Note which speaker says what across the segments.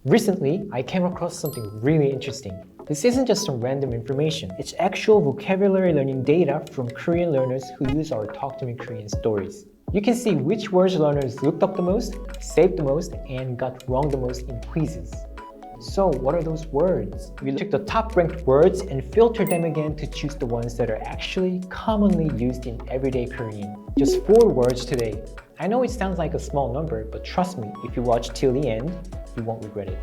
Speaker 1: Recently, I came across something really interesting. This isn't just some random information. It's actual vocabulary learning data from Korean learners who use our Talk to Me Korean stories. You can see which words learners looked up the most, saved the most, and got wrong the most in quizzes. So what are those words? We took the top ranked words and filtered them again to choose the ones that are actually commonly used in everyday Korean. Just 4 words today. I know it sounds like a small number, but trust me, if you watch till the end, you won't regret it.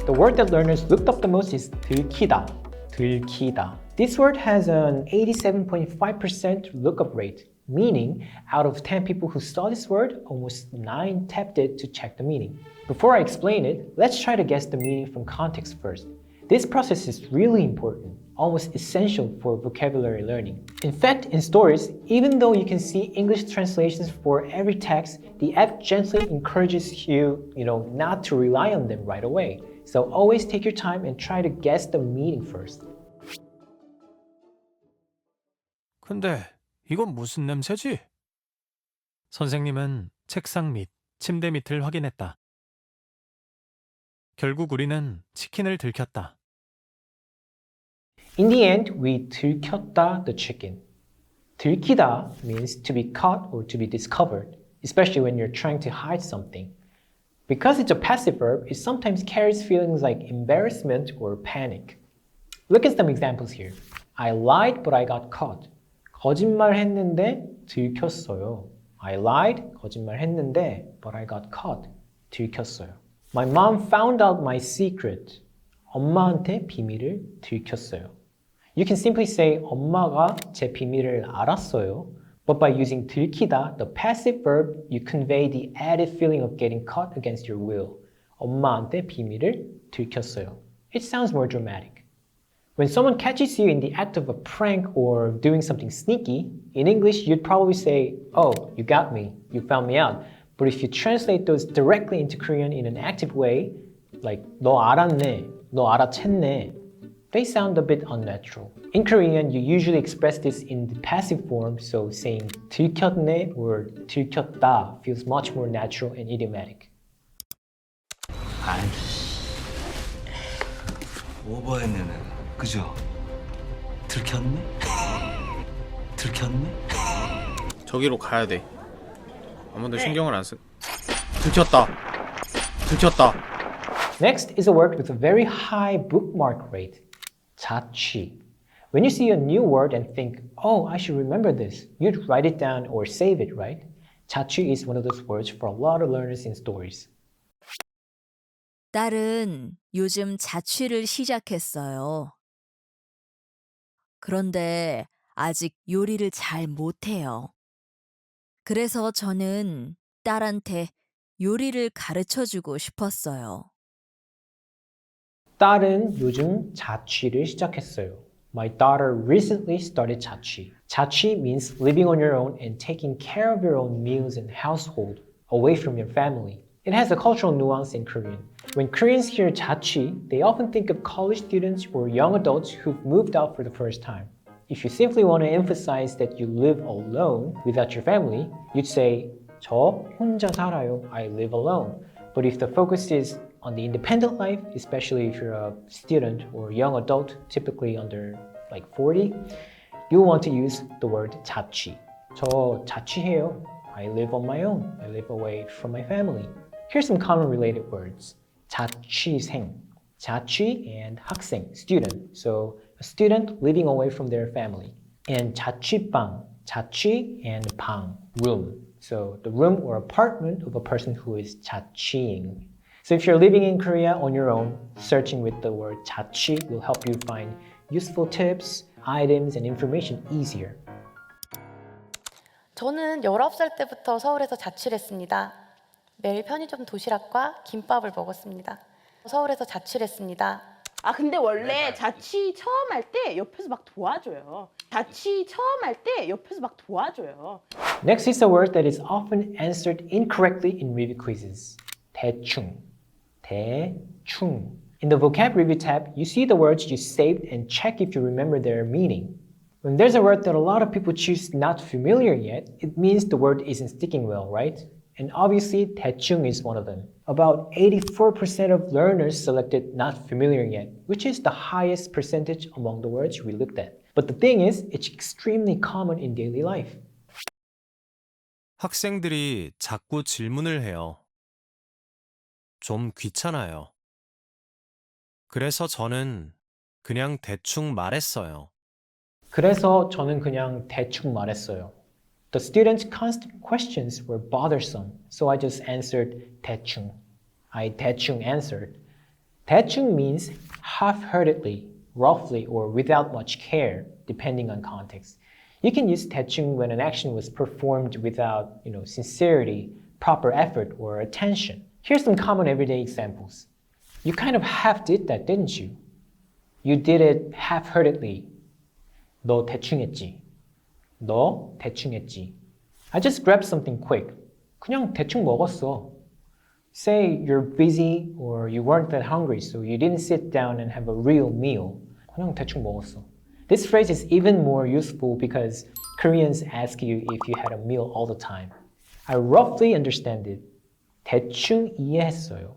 Speaker 1: The word that learners looked up the most is 들키다. 들키다. This word has an 87.5% lookup rate, meaning out of 10 people who saw this word, almost 9 tapped it to check the meaning. Before I explain it, let's try to guess the meaning from context first. This process is really important, almost essential for vocabulary learning. In fact, in stories, even though you can see English translations for every text, the app gently encourages you, not to rely on them right away. So always take your time and try to guess the meaning first.
Speaker 2: 근데 이건 무슨 냄새지? 선생님은 책상 밑, 침대 밑을 확인했다. 결국 우리는 치킨을 들켰다.
Speaker 1: In the end, we 들켰다 the chicken. 들키다 means to be caught or to be discovered, especially when you're trying to hide something. Because it's a passive verb, it sometimes carries feelings like embarrassment or panic. Look at some examples here. I lied, but I got caught. 거짓말했는데 들켰어요. I lied, 거짓말했는데, but I got caught. 들켰어요. My mom found out my secret. 엄마한테 비밀을 들켰어요. You can simply say 엄마가 제 비밀을 알았어요. But by using 들키다, the passive verb, you convey the added feeling of getting caught against your will. 엄마한테 비밀을 들켰어요. It sounds more dramatic. When someone catches you in the act of a prank or doing something sneaky, in English you'd probably say, oh, you got me, you found me out. But if you translate those directly into Korean in an active way, like 너 알았네, 너 알아챘네, they sound a bit unnatural. In Korean, you usually express this in the passive form, so saying 들켰네 or 들켰다 feels much more natural and idiomatic.
Speaker 3: 아이, 오버했네, 그죠? 들켰네? 들켰네?
Speaker 4: 저기로 가야 돼. 아무도 신경을 안 쓰. 들켰다. 들켰다.
Speaker 1: Next is a word with a very high bookmark rate. 자취. When you see a new word and think, oh, I should remember this, you'd write it down or save it, right? 자취 is one of those words for a lot of learners in stories.
Speaker 5: 딸은 요즘 자취를 시작했어요. 그런데 아직 요리를 잘 못해요. 그래서 저는 딸한테 요리를 가르쳐주고 싶었어요.
Speaker 1: 딸은 요즘 자취를 시작했어요. My daughter recently started 자취. 자취 means living on your own and taking care of your own meals and household away from your family. It has a cultural nuance in Korean. When Koreans hear 자취, they often think of college students or young adults who've moved out for the first time. If you simply want to emphasize that you live alone without your family, you'd say 저 혼자 살아요. I live alone. But if the focus is on the independent life, especially if you're a student or young adult, typically under like 40, you'll want to use the word 자취. 저 자취해요. I live on my own. I live away from my family. Here's some common related words. 자취생. 자취 and 학생, student. So a student living away from their family. And 자취방. 자취 and 방, room. So the room or apartment of a person who is 자취ing. So if you're living in Korea on your own, searching with the word 자취 will help you find useful tips, items, and information easier.
Speaker 6: 저는 19살 때부터 서울에서 자취를 했습니다. 매일 편의점 도시락과 김밥을 먹었습니다. 서울에서 자취를 했습니다.
Speaker 7: 아 근데 원래 자취 처음 할 때 옆에서 막 도와줘요. 자취 처음 할 때 옆에서 막 도와줘요.
Speaker 1: Next is a word that is often answered incorrectly in review quizzes. 대충. 대충. In the vocab review tab, you see the words you saved and check if you remember their meaning. When there's a word that a lot of people choose not familiar yet, it means the word isn't sticking well, right? and obviously 대충 is one of them. About 84% of learners selected not familiar yet, which is the highest percentage among the words we looked at. But the thing is, it's extremely common in daily life.
Speaker 2: 학생들이 자꾸 질문을 해요. 좀 귀찮아요. 그래서 저는 그냥 대충 말했어요.
Speaker 1: 그래서 저는 그냥 대충 말했어요. The students' constant questions were bothersome, so I just answered 대충. I 대충 answered. 대충 means half-heartedly, roughly, or without much care, depending on context. You can use 대충 when an action was performed without, sincerity, proper effort, or attention. Here's some common everyday examples. You kind of half did that, didn't you? You did it half-heartedly. 너 대충 했지. 너 대충 했지. I just grabbed something quick. 그냥 대충 먹었어. Say you're busy or you weren't that hungry, so you didn't sit down and have a real meal. 그냥 대충 먹었어. This phrase is even more useful because Koreans ask you if you had a meal all the time. I roughly understand it. 대충 이해했어요.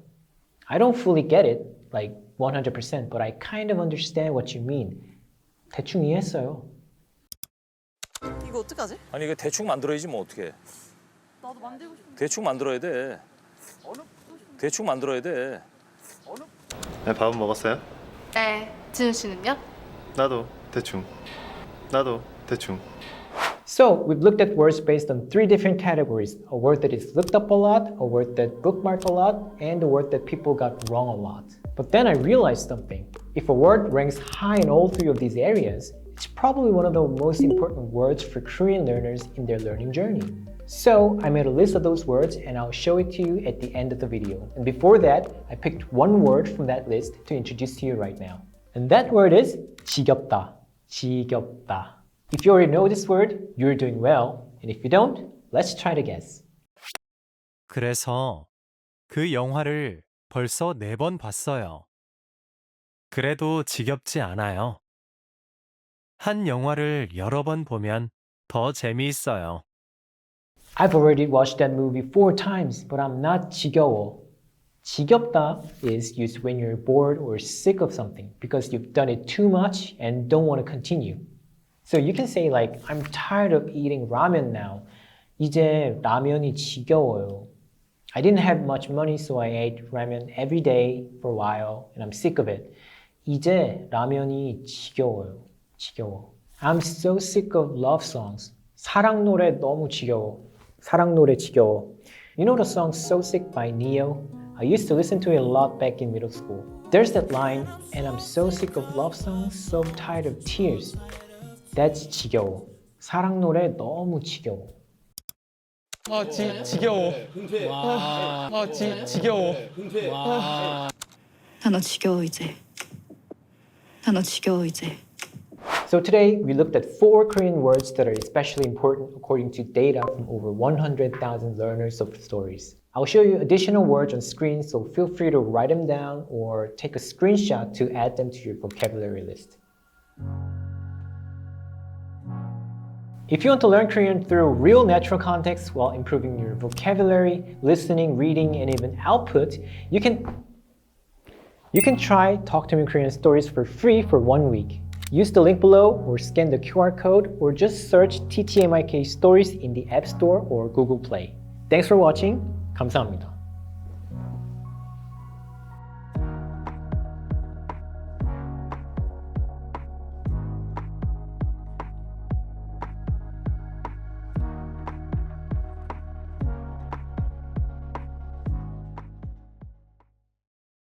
Speaker 1: I don't fully get it, like 100%, but I kind of understand what you mean. 대충 이해했어요.
Speaker 8: 이거 어떡하지?
Speaker 9: 아니 이거 대충 만들어야지 뭐 어떻게?
Speaker 8: 나도 만들고 싶은데.
Speaker 9: 대충 만들어야 돼. 대충 만들어야 돼.
Speaker 10: 네, 밥은 먹었어요?
Speaker 11: 네, 지훈 씨는요?
Speaker 10: 나도 대충. 나도 대충.
Speaker 1: So, we've looked at words based on three different categories. A word that is looked up a lot, a word that bookmarked a lot, and a word that people got wrong a lot. But then I realized something. If a word ranks high in all three of these areas, it's probably one of the most important words for Korean learners in their learning journey. So, I made a list of those words and I'll show it to you at the end of the video. And before that, I picked one word from that list to introduce to you right now. And that word is 지겹다. 지겹다. If you already know this word, you're doing well. And if you don't, let's try to guess.
Speaker 2: 그래서 그 영화를 벌써 4번 봤어요. 그래도 지겹지 않아요. 한 영화를 여러 번 보면 더 재미있어요.
Speaker 1: I've already watched that movie 4 times, but I'm not 지겨워. 지겹다 is used when you're bored or sick of something because you've done it too much and don't want to continue. So you can say like, I'm tired of eating ramen now. 이제 라면이 지겨워요. I didn't have much money, so I ate ramen every day for a while, and I'm sick of it. 이제 라면이 지겨워요. 지겨워. I'm so sick of love songs. 사랑 노래 너무 지겨워. 사랑 노래 지겨워. You know the song So Sick by Neo? I used to listen to it a lot back in middle school. There's that line, and I'm so sick of love songs, so tired of tears. That's 지겨워. 사랑 노래 너무 지겨워.
Speaker 12: 지겨워. 지겨워.
Speaker 11: 나 너 지겨워 이제. 나 너 지겨워 이제.
Speaker 1: So today, we looked at 4 Korean words that are especially important according to data from over 100,000 learners of stories. I'll show you additional words on screen, so feel free to write them down or take a screenshot to add them to your vocabulary list. If you want to learn Korean through real natural context while improving your vocabulary, listening, reading, and even output, you can try Talk to Me Korean Stories for free for 1 week. Use the link below or scan the QR code or just search TTMIK Stories in the App Store or Google Play. Thanks for watching. 감사합니다.